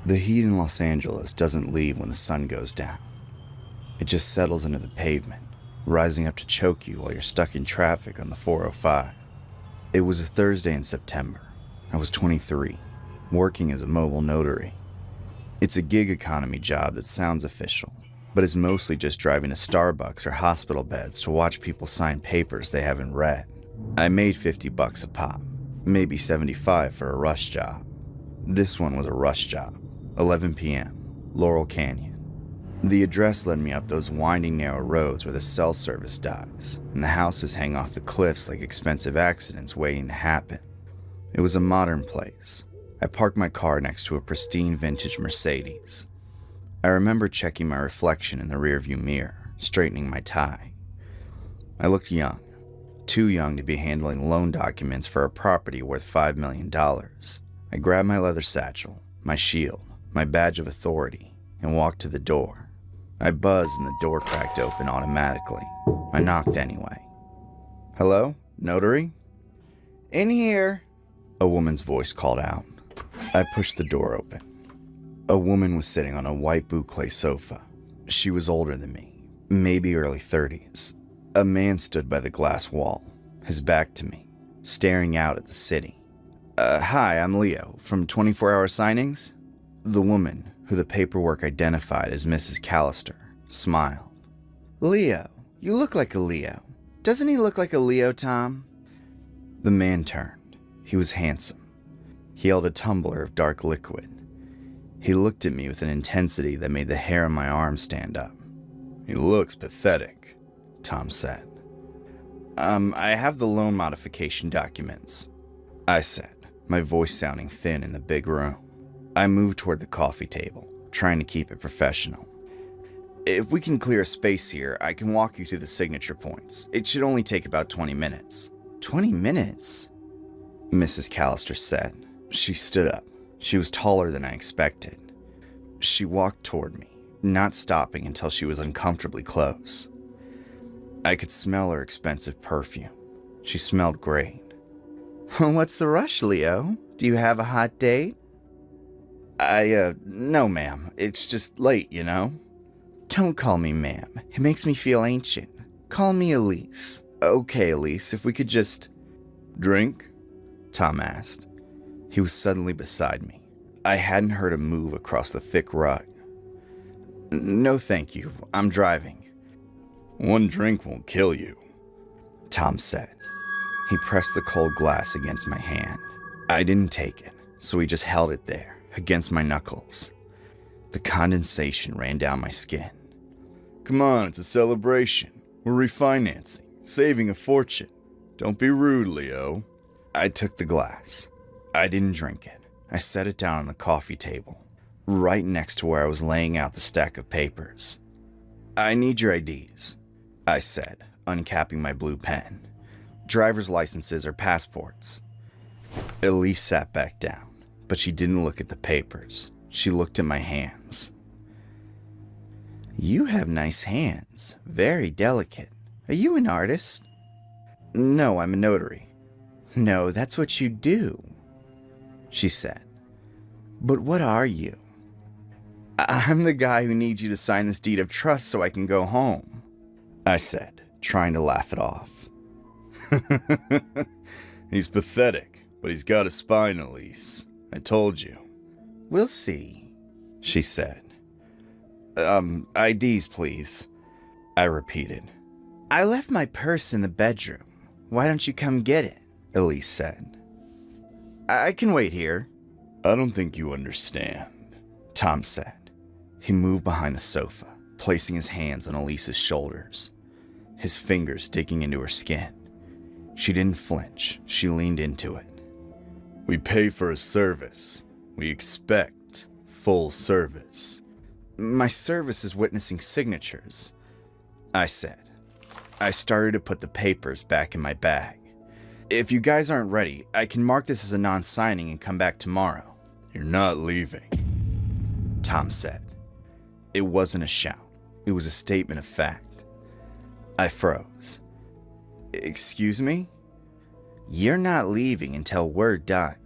The heat in Los Angeles doesn't leave when the sun goes down. It just settles into the pavement, rising up to choke you while you're stuck in traffic on the 405. It was a Thursday in September. I was 23, working as a mobile notary. It's a gig economy job that sounds official, but is mostly just driving to Starbucks or hospital beds to watch people sign papers they haven't read. I made $50 a pop, maybe $75 for a rush job. This one was a rush job, 11 p.m., Laurel Canyon. The address led me up those winding narrow roads where the cell service dies, and the houses hang off the cliffs like expensive accidents waiting to happen. It was a modern place. I parked my car next to a pristine vintage Mercedes. I remember checking my reflection in the rearview mirror, straightening my tie. I looked young, too young to be handling loan documents for a property worth $5 million. I grabbed my leather satchel, my shield, my badge of authority, and walked to the door. I buzzed and the door cracked open automatically. I knocked anyway. "Hello? Notary?" "In here," a woman's voice called out. I pushed the door open. A woman was sitting on a white boucle sofa. She was older than me, maybe early 30s. A man stood by the glass wall, his back to me, staring out at the city. Hi, I'm Leo, from 24 Hour Signings." The woman, who the paperwork identified as Mrs. Callister, smiled. "Leo, you look like a Leo. Doesn't he look like a Leo, Tom?" The man turned. He was handsome. He held a tumbler of dark liquid. He looked at me with an intensity that made the hair on my arm stand up. "He looks pathetic," Tom said. I have the loan modification documents," I said, my voice sounding thin in the big room. I moved toward the coffee table, trying to keep it professional. "If we can clear a space here, I can walk you through the signature points. It should only take about 20 minutes. 20 minutes? Mrs. Callister said. She stood up. She was taller than I expected. She walked toward me, not stopping until she was uncomfortably close. I could smell her expensive perfume. She smelled great. "What's the rush, Leo? Do you have a hot date?" No, ma'am. It's just late, you know?" "Don't call me ma'am. It makes me feel ancient. Call me Elise." "Okay, Elise, if we could just..." "Drink?" Tom asked. He was suddenly beside me. I hadn't heard him move across the thick rug. "No, thank you. I'm driving." "One drink won't kill you," Tom said. He pressed the cold glass against my hand. I didn't take it, so he just held it there, against my knuckles. The condensation ran down my skin. "Come on, it's a celebration. We're refinancing, saving a fortune. Don't be rude, Leo." I took the glass. I didn't drink it. I set it down on the coffee table, right next to where I was laying out the stack of papers. "I need your IDs," I said, uncapping my blue pen. "Driver's licenses or passports." Elise sat back down, but she didn't look at the papers. She looked at my hands. "You have nice hands. Very delicate. Are you an artist?" "No, I'm a notary." "No, that's what you do," she said. "But what are you?" "I'm the guy who needs you to sign this deed of trust so I can go home," I said, trying to laugh it off. "He's pathetic, but he's got a spine, Elise. I told you." "We'll see," she said. IDs, please," I repeated. "I left my purse in the bedroom. Why don't you come get it?" Elise said. I can wait here." "I don't think you understand," Tom said. He moved behind the sofa, placing his hands on Elise's shoulders, his fingers digging into her skin. She didn't flinch. She leaned into it. "We pay for a service. We expect full service." "My service is witnessing signatures," I said. I started to put the papers back in my bag. "If you guys aren't ready, I can mark this as a non-signing and come back tomorrow." "You're not leaving," Tom said. It wasn't a shout. It was a statement of fact. I froze. "Excuse me?" "You're not leaving until we're done,"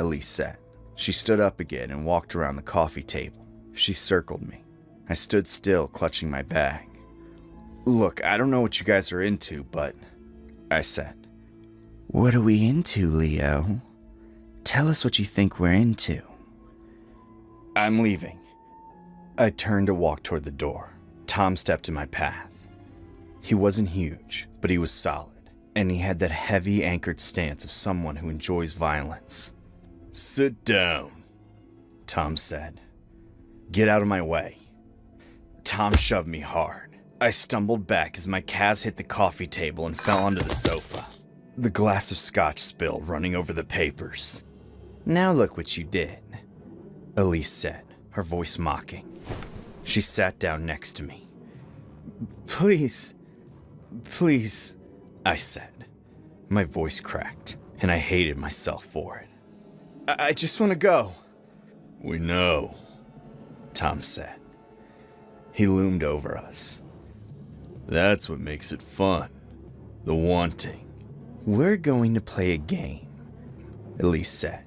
Elise said. She stood up again and walked around the coffee table. She circled me. I stood still, clutching my bag. "Look, I don't know what you guys are into, but," I said. "What are we into, Leo? Tell us what you think we're into." "I'm leaving." I turned to walk toward the door. Tom stepped in my path. He wasn't huge, but he was solid, and he had that heavy, anchored stance of someone who enjoys violence. "Sit down," Tom said. "Get out of my way." Tom shoved me hard. I stumbled back as my calves hit the coffee table and fell onto the sofa. The glass of scotch spilled, running over the papers. "Now look what you did," Elise said, her voice mocking. She sat down next to me. Please, I said. My voice cracked, and I hated myself for it. I just want to go." "We know," Tom said. He loomed over us. "That's what makes it fun. The wanting." "We're going to play a game," Elise said.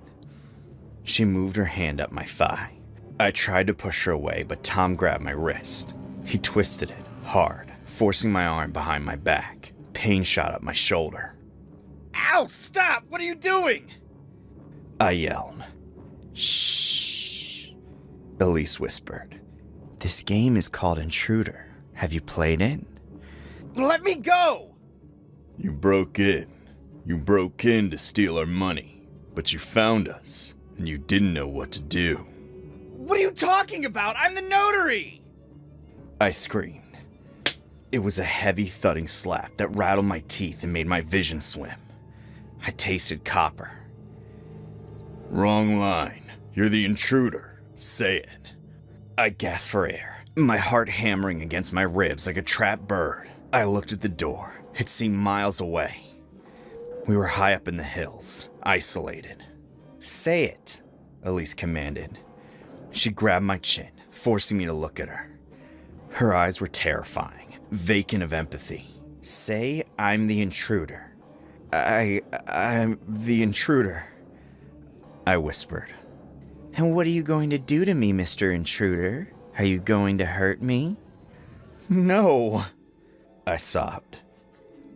She moved her hand up my thigh. I tried to push her away, but Tom grabbed my wrist. He twisted it hard, forcing my arm behind my back. Pain shot up my shoulder. "Ow, stop! What are you doing?" I yelled. "Shh," Elise whispered. "This game is called Intruder. Have you played it?" "Let me go!" "You broke in. You broke in to steal our money, but you found us, and you didn't know what to do." "What are you talking about? I'm the notary!" I screamed. It was a heavy, thudding slap that rattled my teeth and made my vision swim. I tasted copper. "Wrong line. You're the intruder. Say it." I gasped for air, my heart hammering against my ribs like a trapped bird. I looked at the door. It seemed miles away. We were high up in the hills, isolated. "Say it," Elise commanded. She grabbed my chin, forcing me to look at her. Her eyes were terrifying, vacant of empathy. "Say I'm the intruder." I'm the intruder," I whispered. "And what are you going to do to me, Mr. Intruder? Are you going to hurt me?" "No," I sobbed.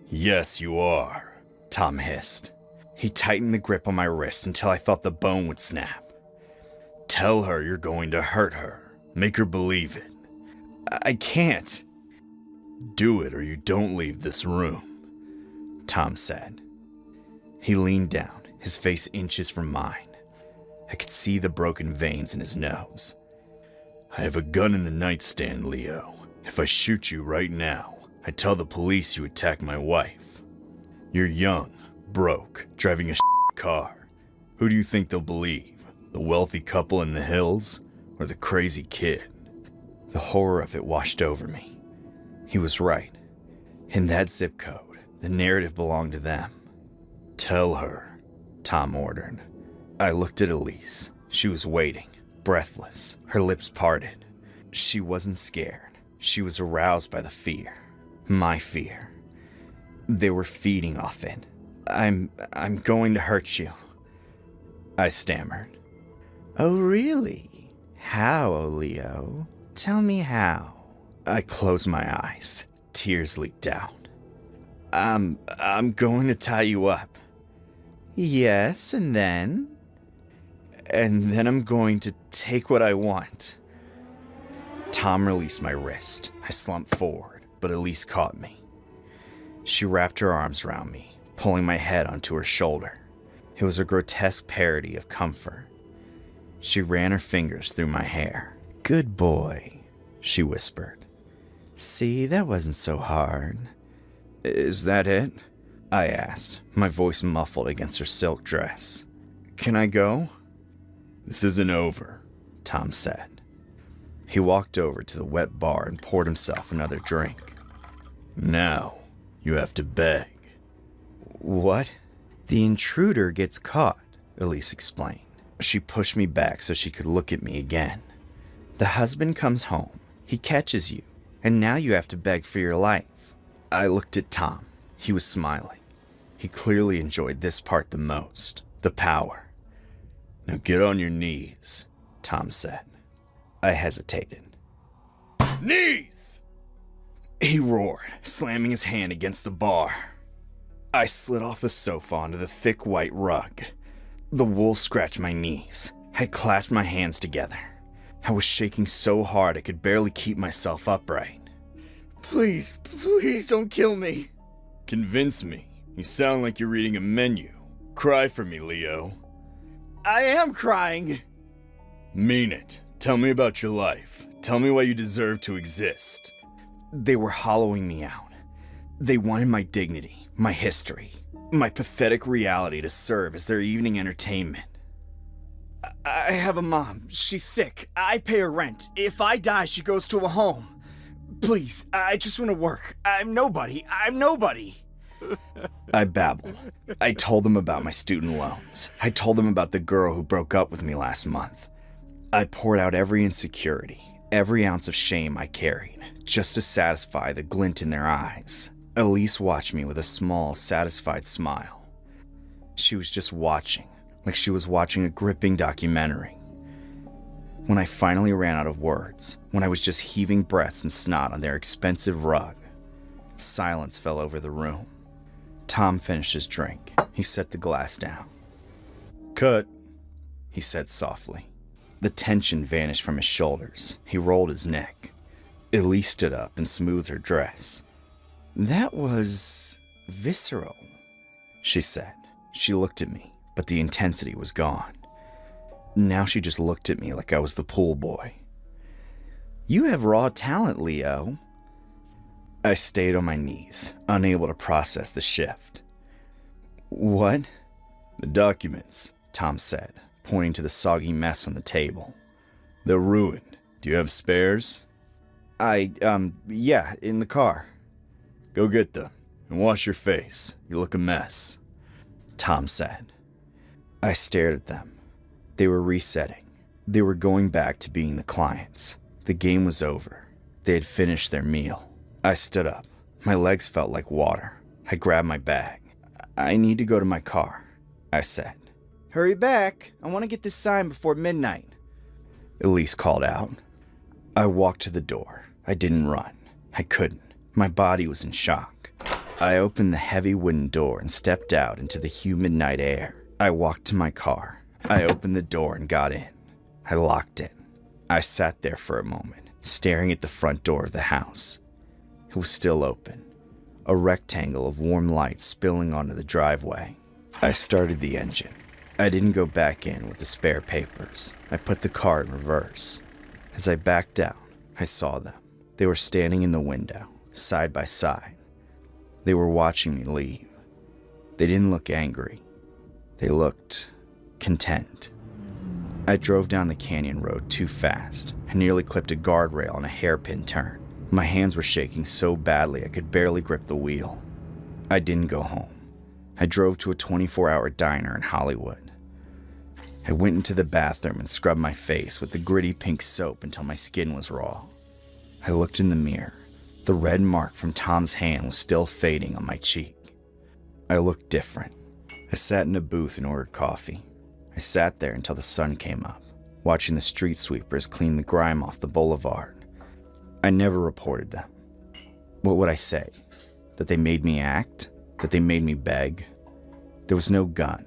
"Yes, you are," Tom hissed. He tightened the grip on my wrist until I thought the bone would snap. "Tell her you're going to hurt her. Make her believe it." "I can't." "Do it or you don't leave this room," Tom said. He leaned down, his face inches from mine. I could see the broken veins in his nose. "I have a gun in the nightstand, Leo. If I shoot you right now, I tell the police you attacked my wife. You're young, broke, driving a car. Who do you think they'll believe? The wealthy couple in the hills or the crazy kid?" The horror of it washed over me. He was right. In that zip code, the narrative belonged to them. "Tell her," Tom ordered. I looked at Elise. She was waiting, breathless, her lips parted. She wasn't scared. She was aroused by the fear. My fear. They were feeding off it. I'm going to hurt you," I stammered. "Oh, really? How, Leo? Tell me how." I closed my eyes. Tears leaked down. I'm going to tie you up." "Yes, and then?" "And then I'm going to take what I want." Tom released my wrist. I slumped forward, but Elise caught me. She wrapped her arms around me, pulling my head onto her shoulder. It was a grotesque parody of comfort. She ran her fingers through my hair. "Good boy," she whispered. "See, that wasn't so hard." "Is that it?" I asked, my voice muffled against her silk dress. "Can I go?" "This isn't over," Tom said. He walked over to the wet bar and poured himself another drink. "Now, you have to beg." "What?" "The intruder gets caught," Elise explained. She pushed me back so she could look at me again. "The husband comes home, he catches you, and now you have to beg for your life." I looked at Tom. He was smiling. He clearly enjoyed this part the most, the power. Now get on your knees, Tom said. I hesitated. Knees! He roared, slamming his hand against the bar. I slid off the sofa onto the thick white rug. The wool scratched my knees. I clasped my hands together. I was shaking so hard I could barely keep myself upright. Please don't kill me. Convince me. You sound like you're reading a menu. Cry for me, Leo. I am crying. Mean it. Tell me about your life. Tell me why you deserve to exist. They were hollowing me out. They wanted my dignity, my history, my pathetic reality to serve as their evening entertainment. I have a mom. She's sick. I pay her rent. If I die, she goes to a home. Please, I just want to work. I'm nobody. I babbled. I told them about my student loans. I told them about the girl who broke up with me last month. I poured out every insecurity, every ounce of shame I carried, just to satisfy the glint in their eyes. Elise watched me with a small, satisfied smile. She was just watching, like she was watching a gripping documentary. When I finally ran out of words, when I was just heaving breaths and snot on their expensive rug, silence fell over the room. Tom finished his drink. He set the glass down. Cut, he said softly. The tension vanished from his shoulders. He rolled his neck. Elise stood up and smoothed her dress. That was visceral, she said. She looked at me, but the intensity was gone. Now she just looked at me like I was the pool boy. You have raw talent, Leo. I stayed on my knees, unable to process the shift. What? The documents, Tom said, pointing to the soggy mess on the table. They're ruined. Do you have spares? Yeah, in the car. Go get them, and wash your face. You look a mess, Tom said. I stared at them. They were resetting. They were going back to being the clients. The game was over. They had finished their meal. I stood up. My legs felt like water. I grabbed my bag. I need to go to my car, I said. Hurry back. I want to get this signed before midnight, Elise called out. I walked to the door. I didn't run. I couldn't. My body was in shock. I opened the heavy wooden door and stepped out into the humid night air. I walked to my car. I opened the door and got in. I locked it. I sat there for a moment, staring at the front door of the house. It was still open, a rectangle of warm light spilling onto the driveway. I started the engine. I didn't go back in with the spare papers. I put the car in reverse. As I backed down, I saw them. They were standing in the window, side by side. They were watching me leave. They didn't look angry. They looked content. I drove down the canyon road too fast. I nearly clipped a guardrail on a hairpin turn. My hands were shaking so badly I could barely grip the wheel. I didn't go home. I drove to a 24-hour diner in Hollywood. I went into the bathroom and scrubbed my face with the gritty pink soap until my skin was raw. I looked in the mirror. The red mark from Tom's hand was still fading on my cheek. I looked different. I sat in a booth and ordered coffee. I sat there until the sun came up, watching the street sweepers clean the grime off the boulevard. I never reported them. What would I say? That they made me act? That they made me beg? There was no gun.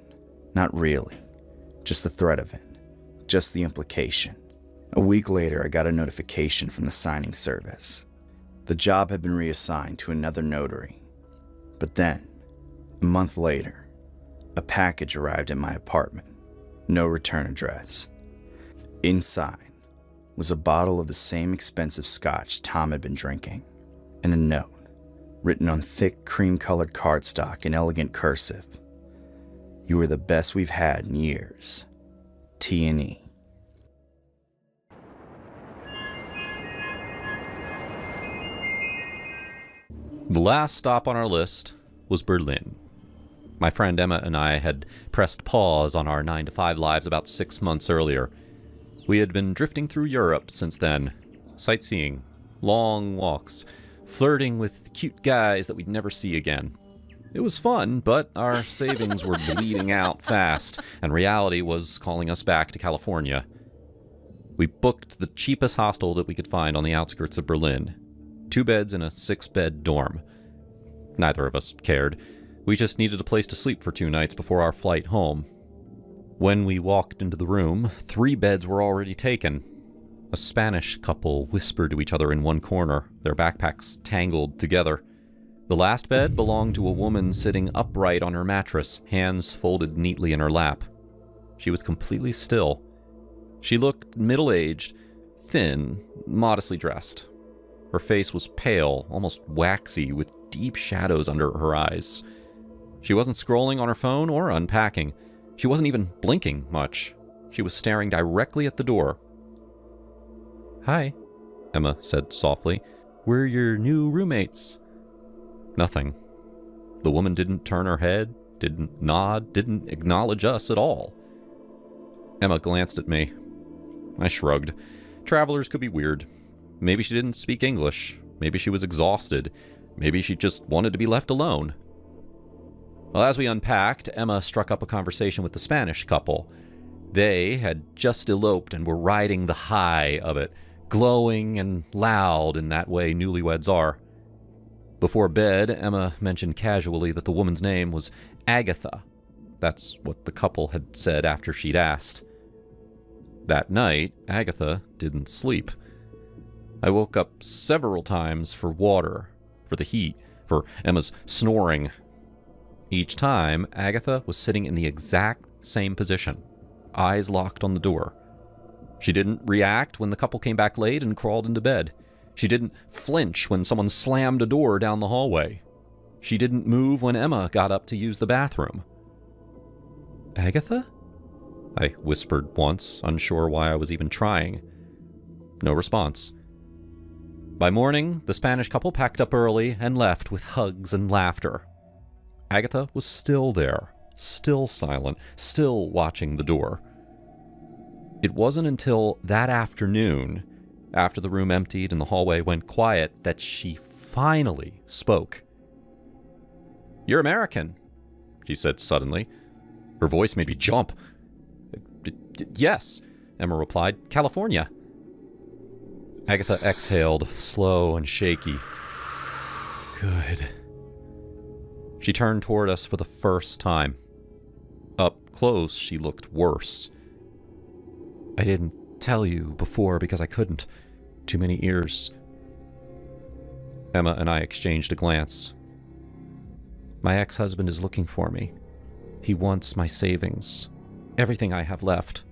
Not really. Just the threat of it. Just the implication. A week later, I got a notification from the signing service. The job had been reassigned to another notary. But then, a month later, a package arrived at my apartment. No return address. Inside was a bottle of the same expensive scotch Tom had been drinking, and a note written on thick cream-colored cardstock in elegant cursive. You were the best we've had in years. T&E. The last stop on our list was Berlin. My friend Emma and I had pressed pause on our 9-to-5 lives about 6 months earlier. We had been drifting through Europe since then, sightseeing, long walks, flirting with cute guys that we'd never see again. It was fun, but our savings were bleeding out fast, and reality was calling us back to California. We booked the cheapest hostel that we could find on the outskirts of Berlin. 2 beds in a 6-bed dorm. Neither of us cared. We just needed a place to sleep for 2 nights before our flight home. When we walked into the room, 3 beds were already taken. A Spanish couple whispered to each other in one corner, their backpacks tangled together. The last bed belonged to a woman sitting upright on her mattress, hands folded neatly in her lap. She was completely still. She looked middle-aged, thin, modestly dressed. Her face was pale, almost waxy, with deep shadows under her eyes. She wasn't scrolling on her phone or unpacking. She wasn't even blinking much. She was staring directly at the door. "Hi," Emma said softly. "We're your new roommates." Nothing. The woman didn't turn her head, didn't nod, didn't acknowledge us at all. Emma glanced at me. I shrugged. Travelers could be weird. Maybe she didn't speak English. Maybe she was exhausted. Maybe she just wanted to be left alone. Well, as we unpacked, Emma struck up a conversation with the Spanish couple. They had just eloped and were riding the high of it, glowing and loud in that way newlyweds are. Before bed, Emma mentioned casually that the woman's name was Agatha. That's what the couple had said after she'd asked. That night, Agatha didn't sleep. I woke up several times for water, for the heat, for Emma's snoring. Each time, Agatha was sitting in the exact same position, eyes locked on the door. She didn't react when the couple came back late and crawled into bed. She didn't flinch when someone slammed a door down the hallway. She didn't move when Emma got up to use the bathroom. "Agatha?" I whispered once, unsure why I was even trying. No response. By morning, the Spanish couple packed up early and left with hugs and laughter. Agatha was still there, still silent, still watching the door. It wasn't until that afternoon, after the room emptied and the hallway went quiet, that she finally spoke. "You're American," she said suddenly. Her voice made me jump. "Yes," Emma replied. "California." Agatha exhaled, slow and shaky. "Good." She turned toward us for the first time. Up close, she looked worse. "I didn't tell you before because I couldn't. Too many ears." Emma and I exchanged a glance. "My ex-husband is looking for me. He wants my savings. Everything I have left."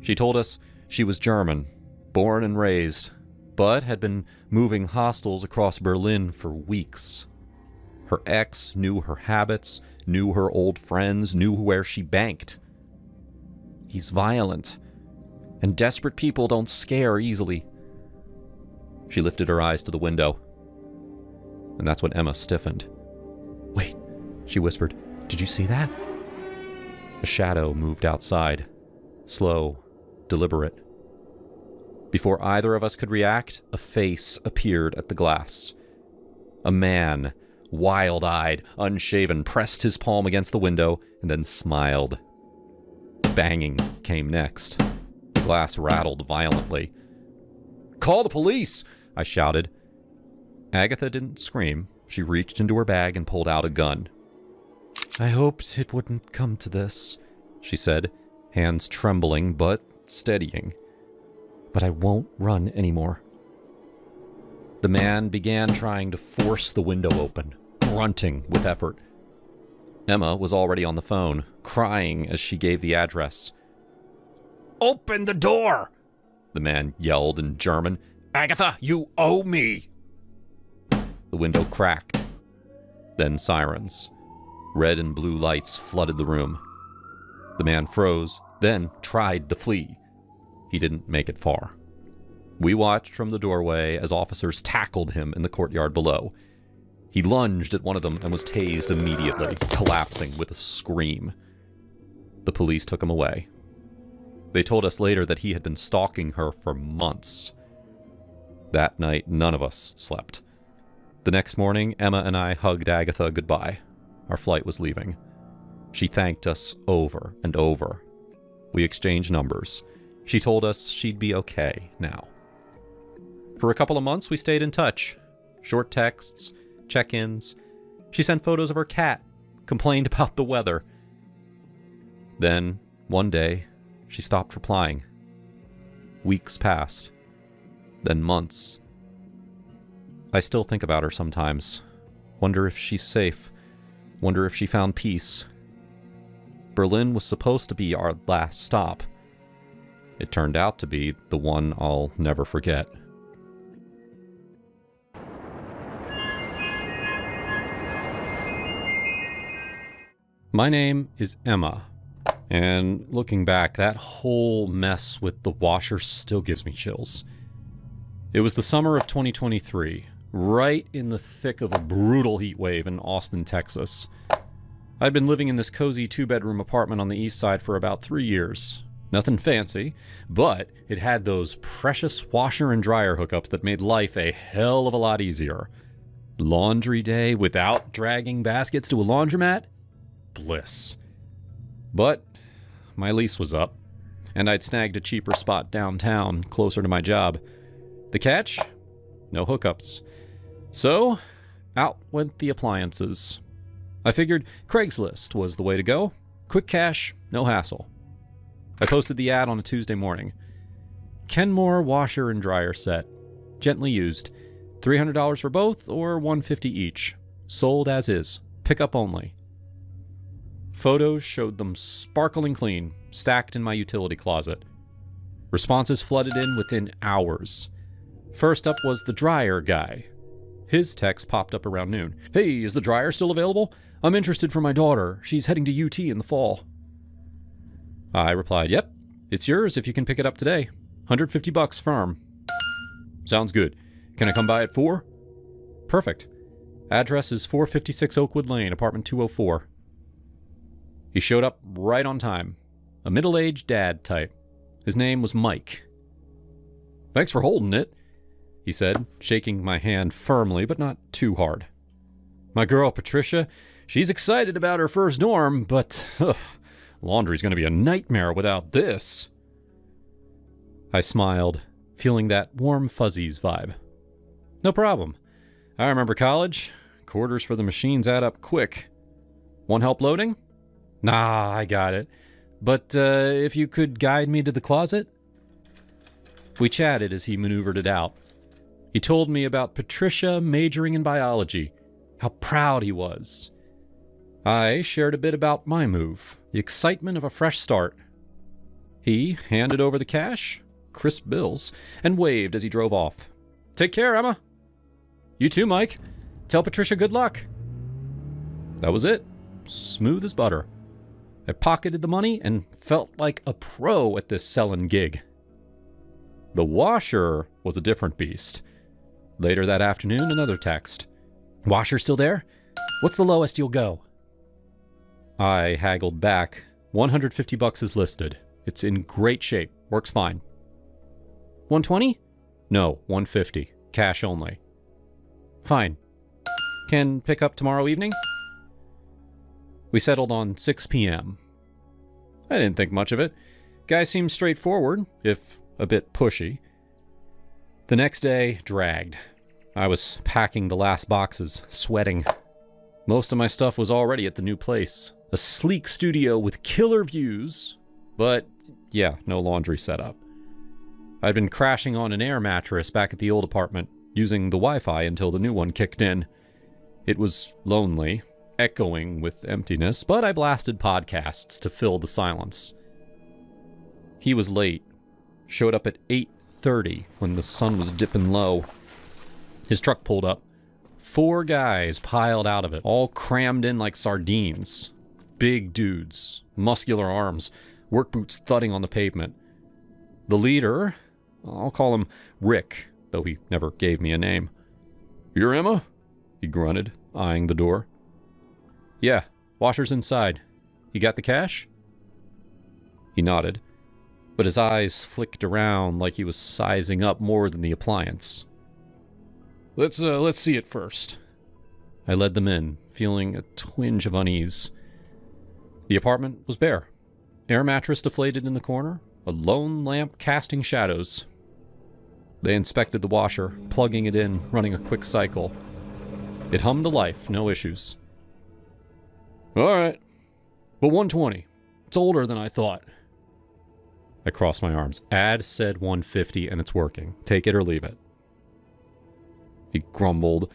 She told us she was German, born and raised, but had been moving hostels across Berlin for weeks. Her ex knew her habits, knew her old friends, knew where she banked. "He's violent, and desperate people don't scare easily." She lifted her eyes to the window, and that's when Emma stiffened. "Wait," she whispered. "Did you see that?" A shadow moved outside, slow, deliberate. Before either of us could react, a face appeared at the glass. A man, wild-eyed, unshaven, pressed his palm against the window and then smiled. Banging came next. The glass rattled violently. "Call the police!" I shouted. Agatha didn't scream. She reached into her bag and pulled out a gun. "I hoped it wouldn't come to this," she said, hands trembling but steadying. "But I won't run anymore." The man began trying to force the window open, grunting with effort. Emma was already on the phone, crying as she gave the address. "Open the door!" the man yelled in German. "Agatha, you owe me!" The window cracked. Then sirens. Red and blue lights flooded the room. The man froze, then tried to flee. He didn't make it far. We watched from the doorway as officers tackled him in the courtyard below. He lunged at one of them and was tased immediately, collapsing with a scream. The police took him away. They told us later that he had been stalking her for months. That night, none of us slept. The next morning, Emma and I hugged Agatha goodbye. Our flight was leaving. She thanked us over and over. We exchanged numbers. She told us she'd be okay now. For a couple of months, we stayed in touch. Short texts, check-ins. She sent photos of her cat, complained about the weather. Then, one day, she stopped replying. Weeks passed. Then months. I still think about her sometimes. Wonder if she's safe. Wonder if she found peace. Berlin was supposed to be our last stop. It turned out to be the one I'll never forget. My name is Emma, and looking back, that whole mess with the washer still gives me chills. It was the summer of 2023, right in the thick of a brutal heat wave in Austin, Texas. I'd been living in this cozy 2-bedroom apartment on the east side for about 3 years. Nothing fancy, but it had those precious washer and dryer hookups that made life a hell of a lot easier. Laundry day without dragging baskets to a laundromat? Bliss. But my lease was up, and I'd snagged a cheaper spot downtown, closer to my job. The catch? No hookups. So, out went the appliances. I figured Craigslist was the way to go. Quick cash, no hassle. I posted the ad on a Tuesday morning. Kenmore washer and dryer set. Gently used. $300 for both or $150 each. Sold as is. Pickup only. Photos showed them sparkling clean, stacked in my utility closet. Responses flooded in within hours. First up was the dryer guy. His text popped up around noon. "Hey, is the dryer still available? I'm interested for my daughter. She's heading to UT in the fall." I replied, "Yep, it's yours if you can pick it up today. $150 firm." "Sounds good. Can I come by at 4? "Perfect. Address is 456 Oakwood Lane, apartment 204. He showed up right on time. A middle-aged dad type. His name was Mike. "Thanks for holding it," he said, shaking my hand firmly, but not too hard. "My girl, Patricia, she's excited about her first dorm, but laundry's going to be a nightmare without this." I smiled, feeling that warm fuzzies vibe. "No problem. I remember college. Quarters for the machines add up quick. Want help loading?" "Nah, I got it. But if you could guide me to the closet?" We chatted as he maneuvered it out. He told me about Patricia majoring in biology, how proud he was. I shared a bit about my move, the excitement of a fresh start. He handed over the cash, crisp bills, and waved as he drove off. "Take care, Emma." "You too, Mike. Tell Patricia good luck." That was it. Smooth as butter. I pocketed the money and felt like a pro at this selling gig. The washer was a different beast. Later that afternoon, another text. "Washer still there? What's the lowest you'll go?" I haggled back. $150 is listed. It's in great shape. Works fine. $120? No, $150. Cash only. Fine. Can pick up tomorrow evening? We settled on 6 p.m. I didn't think much of it. Guy seemed straightforward, if a bit pushy. The next day dragged. I was packing the last boxes, sweating. Most of my stuff was already at the new place. A sleek studio with killer views, but yeah, no laundry setup. I'd been crashing on an air mattress back at the old apartment, using the Wi-Fi until the new one kicked in. It was lonely, echoing with emptiness, but I blasted podcasts to fill the silence. He was late. Showed up at 8:30 when the sun was dipping low. His truck pulled up. 4 guys piled out of it, all crammed in like sardines. Big dudes, muscular arms, work boots thudding on the pavement. The leader, I'll call him Rick, though he never gave me a name. "You're Emma?" he grunted, eyeing the door. "Yeah, washer's inside. You got the cash?" He nodded, but his eyes flicked around like he was sizing up more than the appliance. Let's see it first. I led them in, feeling a twinge of unease. The apartment was bare. Air mattress deflated in the corner, a lone lamp casting shadows. They inspected the washer, plugging it in, running a quick cycle. It hummed to life, no issues. All right, but 120. It's older than I thought. I crossed my arms. Ad said 150 and it's working. Take it or leave it. He grumbled,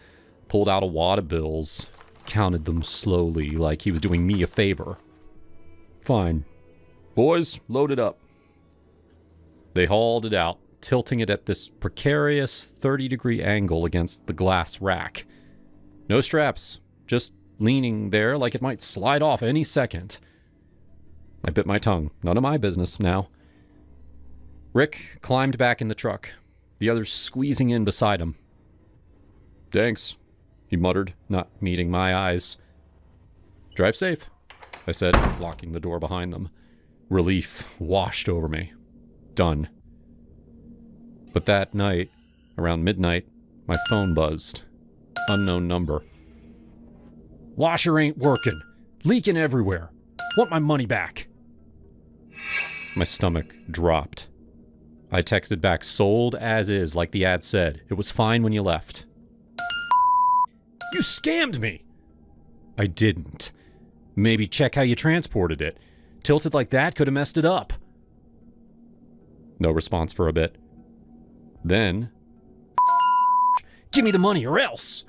pulled out a wad of bills, counted them slowly like he was doing me a favor. Fine. Boys, load it up. They hauled it out, tilting it at this precarious 30-degree angle against the glass rack. No straps, just leaning there like it might slide off any second. I bit my tongue. None of my business now. Rick climbed back in the truck, the others squeezing in beside him. Thanks, he muttered, not meeting my eyes. Drive safe, I said, locking the door behind them. Relief washed over me. Done. But that night, around midnight, my phone buzzed. Unknown number. Washer ain't working. Leaking everywhere. Want my money back. My stomach dropped. I texted back, sold as is, like the ad said. It was fine when you left. You scammed me! I didn't. Maybe check how you transported it. Tilted like that could have messed it up. No response for a bit. Then... Give me the money or else!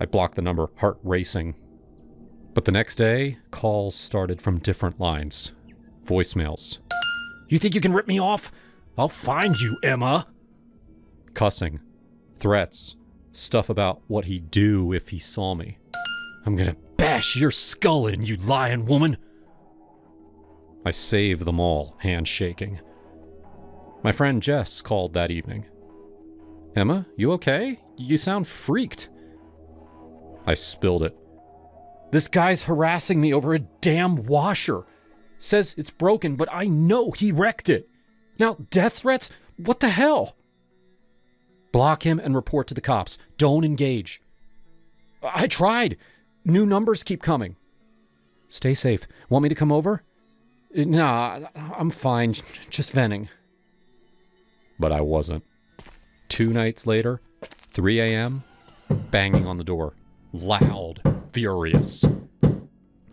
I blocked the number, heart racing. But the next day, calls started from different lines. Voicemails. You think you can rip me off? I'll find you, Emma! Cussing. Threats. Stuff about what he'd do if he saw me. I'm gonna bash your skull in, you lying woman! I saved them all, hands shaking. My friend Jess called that evening. Emma, you okay? You sound freaked. I spilled it. This guy's harassing me over a damn washer. Says it's broken, but I know he wrecked it. Now, death threats? What the hell? Block him and report to the cops. Don't engage. I tried. New numbers keep coming. Stay safe. Want me to come over? Nah, I'm fine. Just venting. But I wasn't. 2 nights later, 3 a.m., banging on the door. Loud, furious.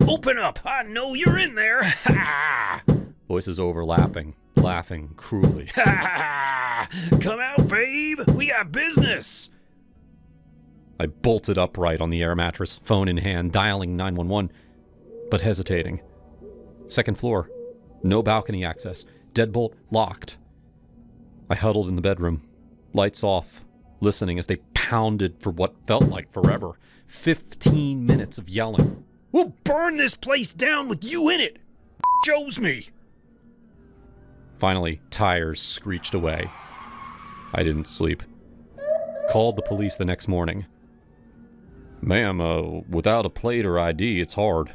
Open up! I know you're in there! Ha! Voices overlapping, laughing cruelly. Ha! Come out, babe! We got business! I bolted upright on the air mattress, phone in hand, dialing 911, but hesitating. Second floor. No balcony access. Deadbolt locked. I huddled in the bedroom. Lights off, listening as they pounded for what felt like forever. 15 minutes of yelling. We'll burn this place down with you in it! Shows me! Finally, tires screeched away. I didn't sleep. Called the police the next morning. Ma'am, without a plate or ID, it's hard.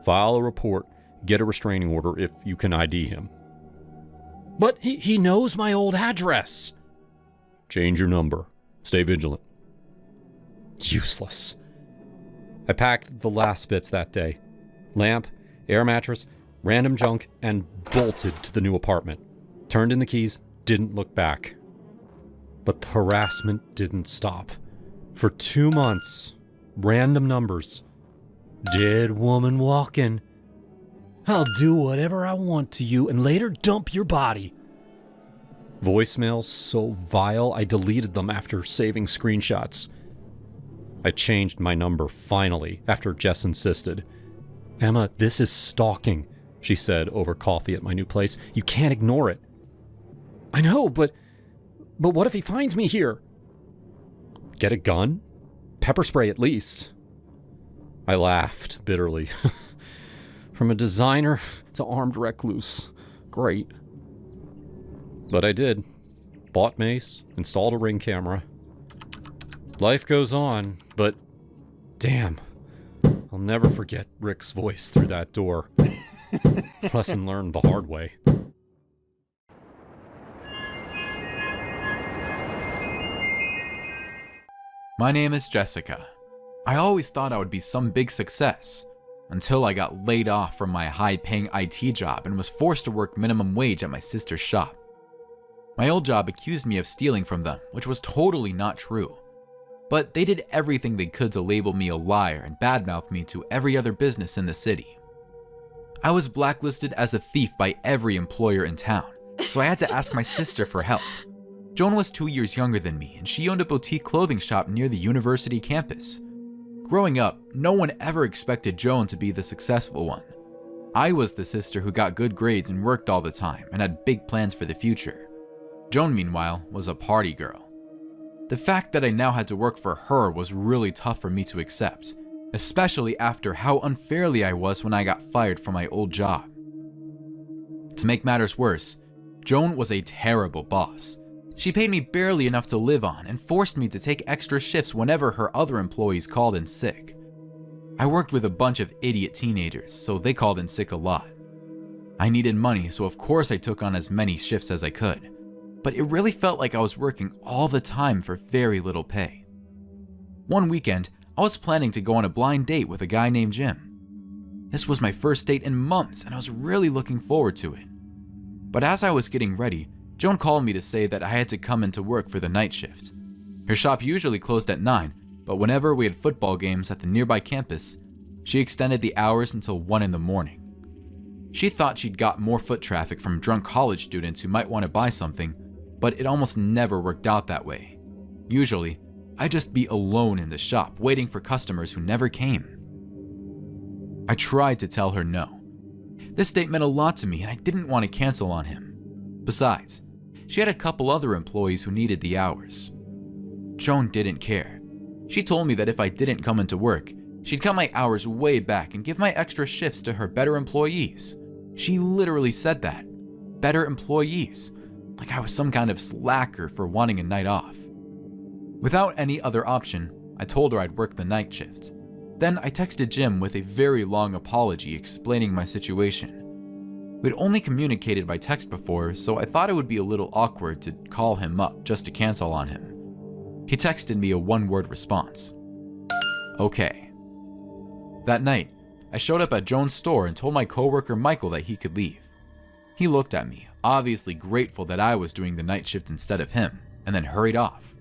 File a report, get a restraining order if you can ID him. But he knows my old address. Change your number. Stay vigilant. Useless. I packed the last bits that day. Lamp, air mattress, random junk, and bolted to the new apartment. Turned in the keys, didn't look back. But the harassment didn't stop. For 2 months, random numbers. Dead woman walking. I'll do whatever I want to you and later dump your body. Voicemails so vile, I deleted them after saving screenshots. I changed my number finally after Jess insisted. Emma, this is stalking, she said over coffee at my new place. You can't ignore it. I know, but what if he finds me here? Get a gun? Pepper spray at least. I laughed bitterly. From a designer to armed recluse. Great. But I did. Bought mace, installed a Ring camera. Life goes on, but damn, I'll never forget Rick's voice through that door. Lesson learned the hard way. My name is Jessica. I always thought I would be some big success until I got laid off from my high-paying IT job and was forced to work minimum wage at my sister's shop. My old job accused me of stealing from them, which was totally not true. But they did everything they could to label me a liar and badmouth me to every other business in the city. I was blacklisted as a thief by every employer in town, so I had to ask my sister for help. Joan was 2 years younger than me, and she owned a boutique clothing shop near the university campus. Growing up, no one ever expected Joan to be the successful one. I was the sister who got good grades and worked all the time and had big plans for the future. Joan, meanwhile, was a party girl. The fact that I now had to work for her was really tough for me to accept, especially after how unfairly I was when I got fired from my old job. To make matters worse, Joan was a terrible boss. She paid me barely enough to live on and forced me to take extra shifts whenever her other employees called in sick. I worked with a bunch of idiot teenagers, so they called in sick a lot. I needed money, so of course I took on as many shifts as I could, but it really felt like I was working all the time for very little pay. One weekend, I was planning to go on a blind date with a guy named Jim. This was my first date in months, and I was really looking forward to it. But as I was getting ready, Joan called me to say that I had to come into work for the night shift. Her shop usually closed at 9, but whenever we had football games at the nearby campus, she extended the hours until 1 in the morning. She thought she'd got more foot traffic from drunk college students who might want to buy something, but it almost never worked out that way. Usually, I'd just be alone in the shop waiting for customers who never came. I tried to tell her no. This date meant a lot to me and I didn't want to cancel on him. Besides, she had a couple other employees who needed the hours. Joan didn't care. She told me that if I didn't come into work, she'd cut my hours way back and give my extra shifts to her better employees. She literally said that. Better employees. Like I was some kind of slacker for wanting a night off. Without any other option, I told her I'd work the night shift. Then I texted Jim with a very long apology explaining my situation. We'd only communicated by text before, so I thought it would be a little awkward to call him up just to cancel on him. He texted me a one-word response. Okay. That night, I showed up at Joan's store and told my coworker Michael that he could leave. He looked at me, obviously grateful that I was doing the night shift instead of him, and then hurried off.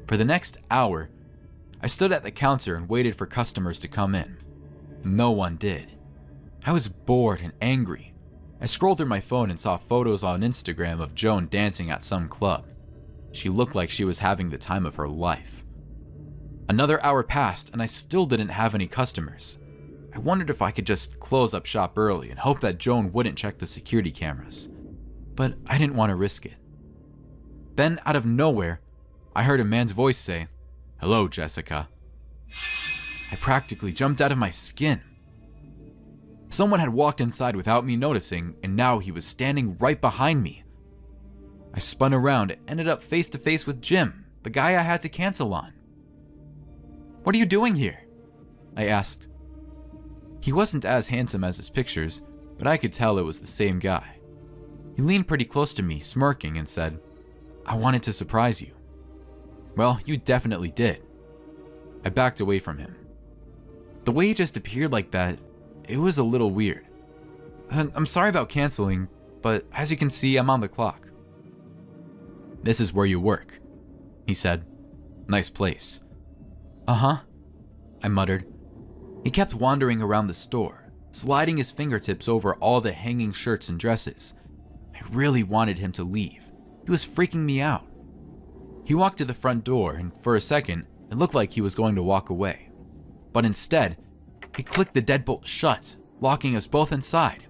For the next hour, I stood at the counter and waited for customers to come in. No one did. I was bored and angry. I scrolled through my phone and saw photos on Instagram of Joan dancing at some club. She looked like she was having the time of her life. Another hour passed and I still didn't have any customers. I wondered if I could just close up shop early and hope that Joan wouldn't check the security cameras. But I didn't want to risk it. Then, out of nowhere, I heard a man's voice say, "Hello, Jessica." I practically jumped out of my skin. Someone had walked inside without me noticing, and now he was standing right behind me. I spun around and ended up face to face with Jim, the guy I had to cancel on. "What are you doing here?" I asked. He wasn't as handsome as his pictures, but I could tell it was the same guy. He leaned pretty close to me, smirking, and said, "I wanted to surprise you." "Well, you definitely did." I backed away from him. The way he just appeared like that, it was a little weird. "I'm sorry about canceling, but as you can see, I'm on the clock." "This is where you work," he said. "Nice place." "Uh-huh," I muttered. He kept wandering around the store, sliding his fingertips over all the hanging shirts and dresses. I really wanted him to leave. He was freaking me out. He walked to the front door, and for a second, it looked like he was going to walk away. But instead, he clicked the deadbolt shut, locking us both inside.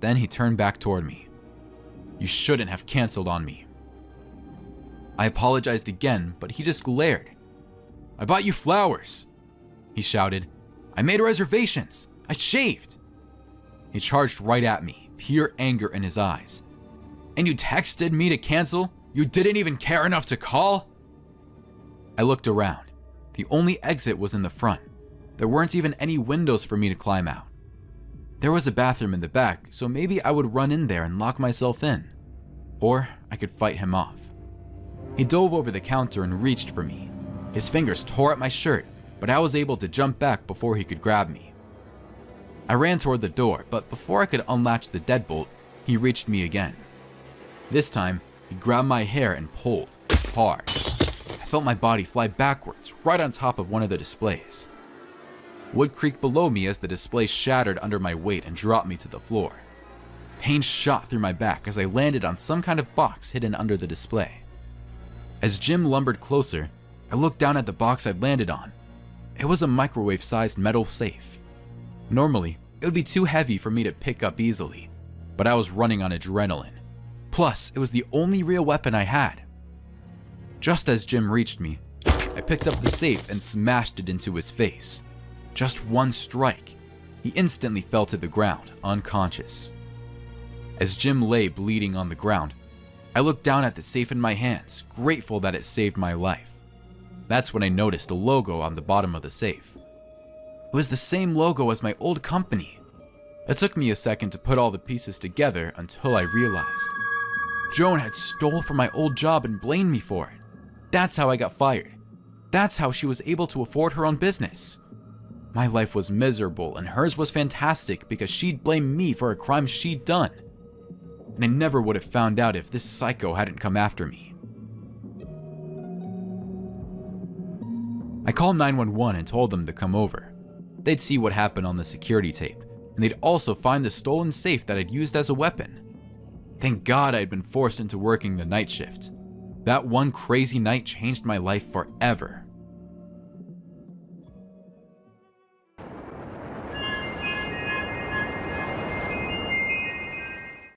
Then he turned back toward me. "You shouldn't have canceled on me." I apologized again, but he just glared. "I bought you flowers," he shouted. "I made reservations. I shaved." He charged right at me, pure anger in his eyes. "And you texted me to cancel? You didn't even care enough to call?" I looked around. The only exit was in the front. There weren't even any windows for me to climb out. There was a bathroom in the back, so maybe I would run in there and lock myself in. Or I could fight him off. He dove over the counter and reached for me. His fingers tore at my shirt, but I was able to jump back before he could grab me. I ran toward the door, but before I could unlatch the deadbolt, he reached me again. This time, he grabbed my hair and pulled hard. I felt my body fly backwards, right on top of one of the displays. Wood creaked below me as the display shattered under my weight and dropped me to the floor. Pain shot through my back as I landed on some kind of box hidden under the display. As Jim lumbered closer, I looked down at the box I'd landed on. It was a microwave-sized metal safe. Normally, it would be too heavy for me to pick up easily, but I was running on adrenaline. Plus, it was the only real weapon I had. Just as Jim reached me, I picked up the safe and smashed it into his face. Just one strike. He instantly fell to the ground, unconscious. As Jim lay bleeding on the ground, I looked down at the safe in my hands, grateful that it saved my life. That's when I noticed a logo on the bottom of the safe. It was the same logo as my old company. It took me a second to put all the pieces together until I realized. Joan had stole from my old job and blamed me for it. That's how I got fired. That's how she was able to afford her own business. My life was miserable and hers was fantastic because she'd blamed me for a crime she'd done. And I never would have found out if this psycho hadn't come after me. I called 911 and told them to come over. They'd see what happened on the security tape, and they'd also find the stolen safe that I'd used as a weapon. Thank God I'd been forced into working the night shift. That one crazy night changed my life forever.